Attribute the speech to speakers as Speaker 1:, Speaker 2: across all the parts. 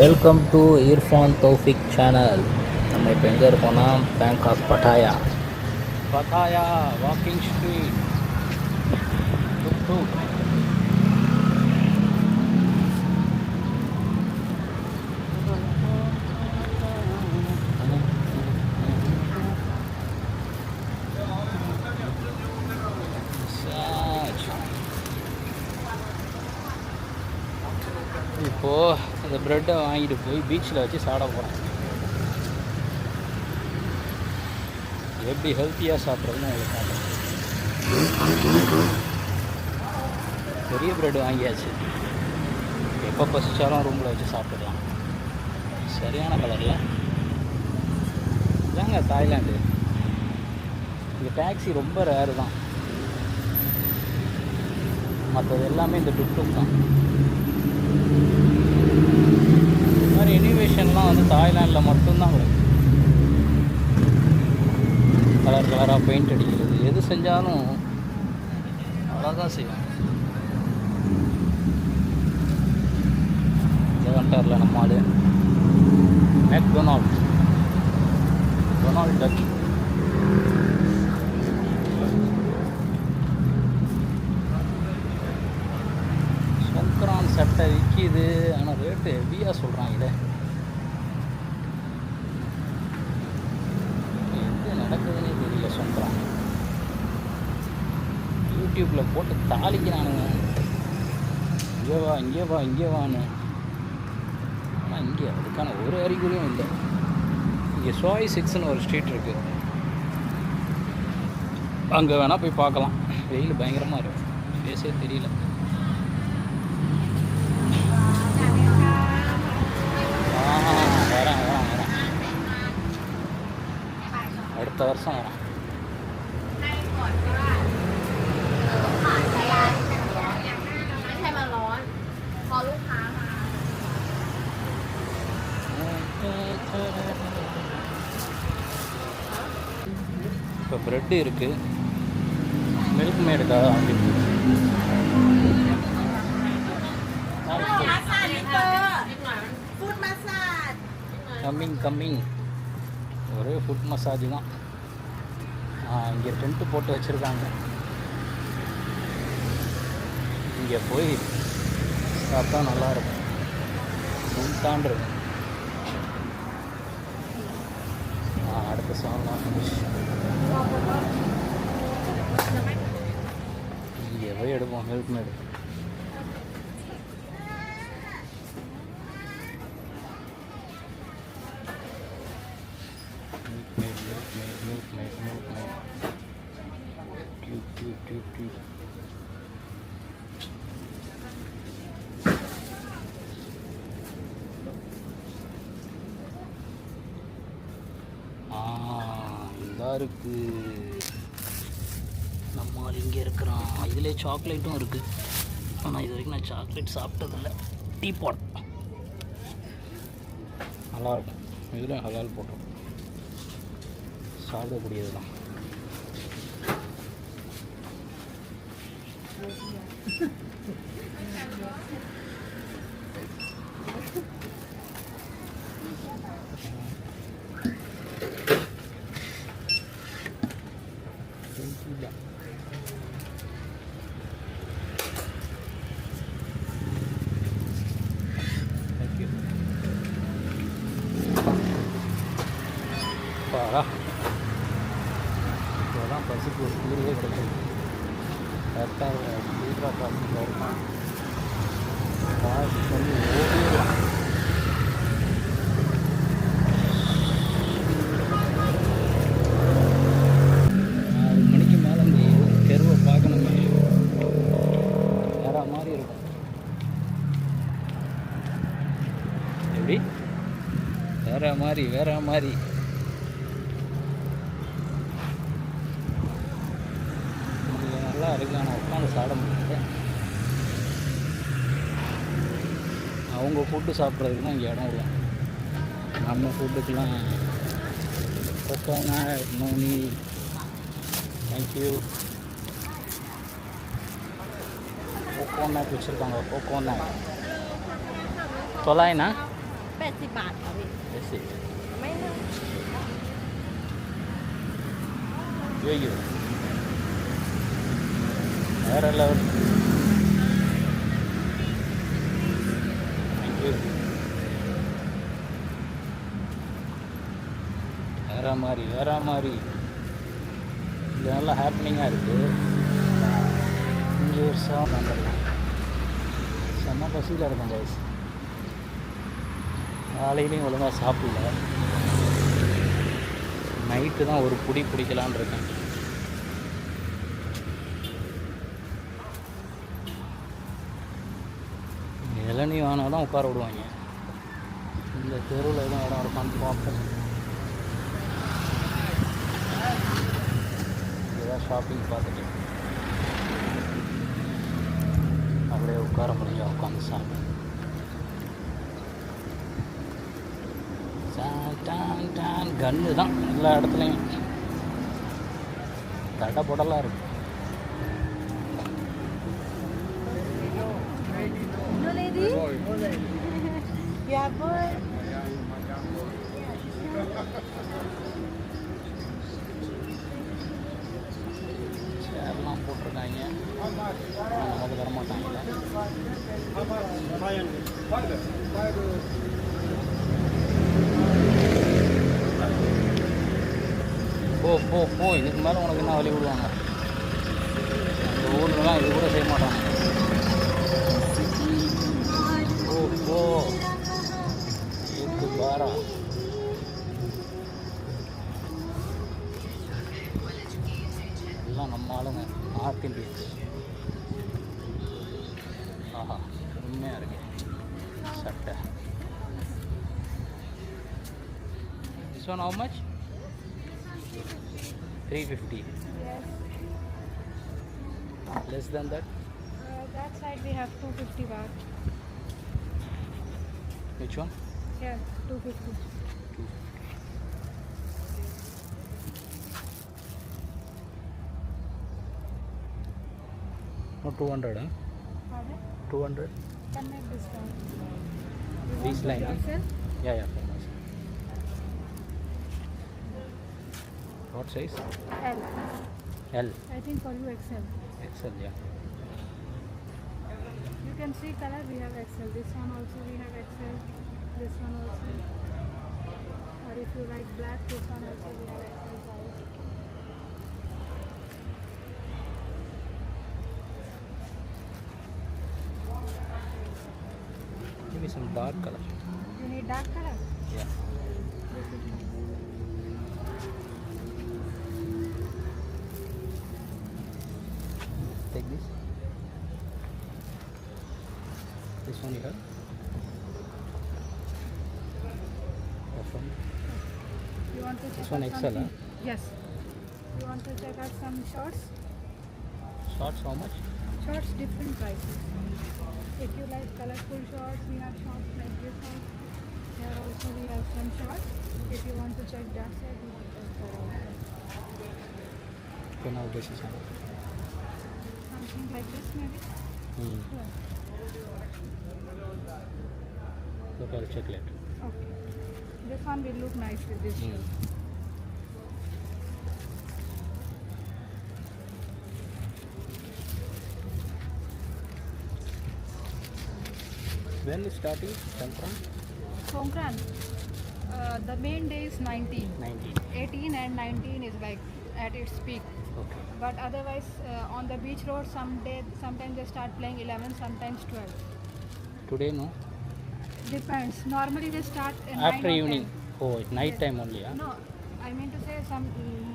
Speaker 1: Welcome to Irfan Taufiq channel. நம்ம இப்போ எங்கே இருக்கோம்னா பேங்காக் பட்டாயா வாக்கிங் ஸ்ட்ரீட் டுக். இப்போது அந்த ப்ரெட்டை வாங்கிட்டு போய் பீச்சில் வச்சு சாப்பிட போகிறேன். எப்படி ஹெல்த்தியாக சாப்பிட்றதுன்னு உங்களுக்கு காட்டுறேன். பெரிய ப்ரெட்டு வாங்கியாச்சு. எப்போ பசிச்சாலும் ரூமில் வச்சு சாப்பிட்டுக்கலாம். சரியான கலரில் இதாங்க தாய்லாண்டு. இங்கே டாக்ஸி ரொம்ப ரேரு தான். மற்றது எல்லாமே இந்த டுக் தான். இந்த மாதிரி இனோவேஷன்லாம் வந்து தாய்லாண்டில் மட்டும்தான் வரும். கலர் கலராக பெயிண்ட் அடிக்கிறது, எது செஞ்சாலும் அழகாக செய்வாங்க. வந்துட்டார்ல நம்ம ஆள் டொனால்ட் டக். சொங்கரான் சட்டை விற்கிது, ஆனால் ரேட்டு ஹெவியாக சொல்கிறாங்க. இதை எது நடக்குதுன்னே தெரியல. சொங்கரான் யூடியூப்பில் போட்டு தாளிக்கிறானுங்க. இங்கே வான்னு. ஆனால் இங்கே அதுக்கான ஒரு அறிகுறியும் இல்லை. இங்கே சோய் 6ன்னு ஒரு ஸ்ட்ரீட் இருக்குது. அங்கே வேணால் போய் பார்க்கலாம். வெயில் பயங்கரமாக இருக்கும், ஃபேஸே தெரியல. வரேன் அடுத்த வருஷம் வரேன். இப்போ ப்ரெட்டு இருக்குது, மில்க் மேடுக்காக வாங்கிட்டு கம்மிங் ஒரே ஃபுட் மசாஜ் தான். இங்கே டென்ட்டு போட்டு வச்சுருக்காங்க. இங்கே போய் சாப்பிட்டா நல்லாயிருக்கும். முன்தாண்டிருக்கும். அடுத்த சாங்லாம் இங்கே போய் எடுப்போம் மில்க் மேடு. இருக்கு. நம்மால் இங்கே இருக்கிறான். இதிலே சாக்லேட்டும் இருக்குது. ஆனால் இது வரைக்கும் நான் சாக்லேட் சாப்பிட்டதில்லை. டீ பாட் நல்லாயிருக்கும். இதில் ஹலால் போட்டோம் சாப்பிடக்கூடியது தான். இப்போதான் பஸ்ஸுக்கு ஒரு தீர்வே கிடைக்கும். கரெக்டாக லீட்ரா கிராசிங்கில் இருக்கான். காசு பண்ணி ஓடிடலாம். 6 மணிக்கு மேலே இந்த தெருவை பார்க்கணுமே, வேற மாதிரி இருக்கும். எப்படி வேற மாதிரி நல்லா இருக்கு. ஆனால் உட்காந்து சாப்பிட முடியல. அவங்க ஃபுட்டு சாப்பிட்றதுக்கு தான் இங்கே இடம் விடுவோம். நம்ம ஃபுட்டுக்கெலாம் கோகோனட் நோனி. தேங்க்யூ. கோகோனட் வச்சுருக்காங்க. கோகோனட் தொலாயினா
Speaker 2: 80 บาทค่ะพี่
Speaker 1: That's it.
Speaker 2: ไม่นะ
Speaker 1: ஐயோ வேற லெவல். தேங்க்யூ. வேற மாதிரி இது நல்லா ஹாப்பனிங்காக இருக்குது. இங்கே ஒரு வந்துடலாம். செம்ம பசியில் இருக்கும் கைஸ். காலையிலையும் ஒழுங்காக சாப்பிடல. நைட்டு தான் ஒரு புடி பிடிக்கலான் இருக்கேன். இளநீ வாங்கினா தான் உட்கார விடுவாங்க. இந்த தெருவில் எதுவும் இடம் இருக்கான்னு பார்ப்போம். ஏதாவது ஷாப்பிங் பார்த்துட்டு அப்படியே உட்கார முடியும். உட்காந்து சாப்பிடும். கன்று தான் எல்லா இடத்துலையும் தடபுடலாக இருக்கு. சேர்லாம் போட்டிருக்காங்க. நமக்கு தரமாட்டாங்களே. போ இதுக்கு மேலே உனக்கு என்ன வழி விடுவாங்க. அந்த ஊர்லலாம் இது கூட செய்ய மாட்டாங்க. போ இது பாரா. எல்லாம் நம்ம ஆளுங்க. North Indians. ஆஹா உண்மையாக இருக்கு சட்டை. This one how much? 350.
Speaker 2: Yes.
Speaker 1: Less than that?
Speaker 2: That side we have 250 baht.
Speaker 1: Which one?
Speaker 2: Yeah, 250.
Speaker 1: No, 200, huh?
Speaker 2: Pardon?
Speaker 1: 200?
Speaker 2: Can make discount.
Speaker 1: This line, huh?
Speaker 2: Huh?
Speaker 1: Yeah, for myself. What size?
Speaker 2: L.
Speaker 1: L.
Speaker 2: I think for you XL.
Speaker 1: XL, yeah.
Speaker 2: You can see color, we have XL. This one also we have XL. This one also. Or if you like black, this one also we have XL size.
Speaker 1: Give me some dark color.
Speaker 2: You need dark color?
Speaker 1: Yeah.
Speaker 2: This is nice.
Speaker 1: Take this. This one you have? This one?
Speaker 2: You want to check
Speaker 1: This one
Speaker 2: out
Speaker 1: XL,
Speaker 2: something?
Speaker 1: huh?
Speaker 2: Yes. You want to check out some shorts?
Speaker 1: Shorts, how much?
Speaker 2: Shorts, different prices. If you like colorful shorts, we have shorts like this one. Here also we have some shorts. If you want to check that side, we have that side also.
Speaker 1: Okay, now this is how.
Speaker 2: Something like this maybe? Yeah.
Speaker 1: Look, I'll check later.
Speaker 2: Okay. This one will look nice with this shirt.
Speaker 1: When is starting? Sankran?
Speaker 2: Songkran, the main day is 19.
Speaker 1: 19.
Speaker 2: 18 and 19 is like at its peak.
Speaker 1: Okay.
Speaker 2: But otherwise, on the beach road, sometimes they start playing 11, sometimes 12.
Speaker 1: Today, no?
Speaker 2: Depends. Normally they start in
Speaker 1: After
Speaker 2: 9 or
Speaker 1: evening.
Speaker 2: 10.
Speaker 1: Oh, night time only, huh?
Speaker 2: No, I mean to say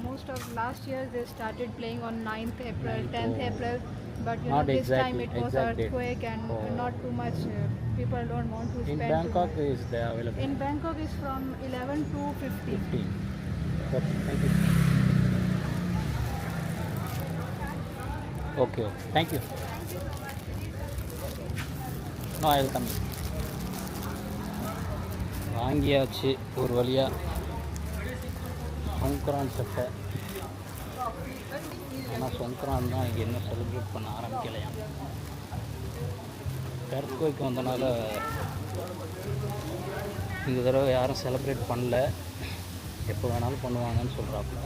Speaker 2: most of last year they started playing on 9th April,
Speaker 1: 9th,
Speaker 2: 10th
Speaker 1: oh.
Speaker 2: April. But you
Speaker 1: Not
Speaker 2: know this time
Speaker 1: exactly,
Speaker 2: it was
Speaker 1: exact date.
Speaker 2: earthquake and
Speaker 1: Oh.
Speaker 2: not too much. People don't want to
Speaker 1: In
Speaker 2: spend.
Speaker 1: Bangkok,
Speaker 2: too much.
Speaker 1: is they available?
Speaker 2: In Bangkok is from 11 to 15.
Speaker 1: 15. Okay, thank you. Okay, okay. Thank you. No, I will come. வாங்கியாச்சு ஒரு வழியா சொங்கரான் சட்டை. ஆனால் சொங்கரான் தான் இங்கே இன்னும் celebrate பண்ண ஆரம்பிக்கலையாம். Earthquake வந்தனால இந்த தடவை யாரும் செலிப்ரேட் பண்ணல, எப்போ வேணாலும் பண்ணுவாங்கன்னு சொல்கிறாப்புல.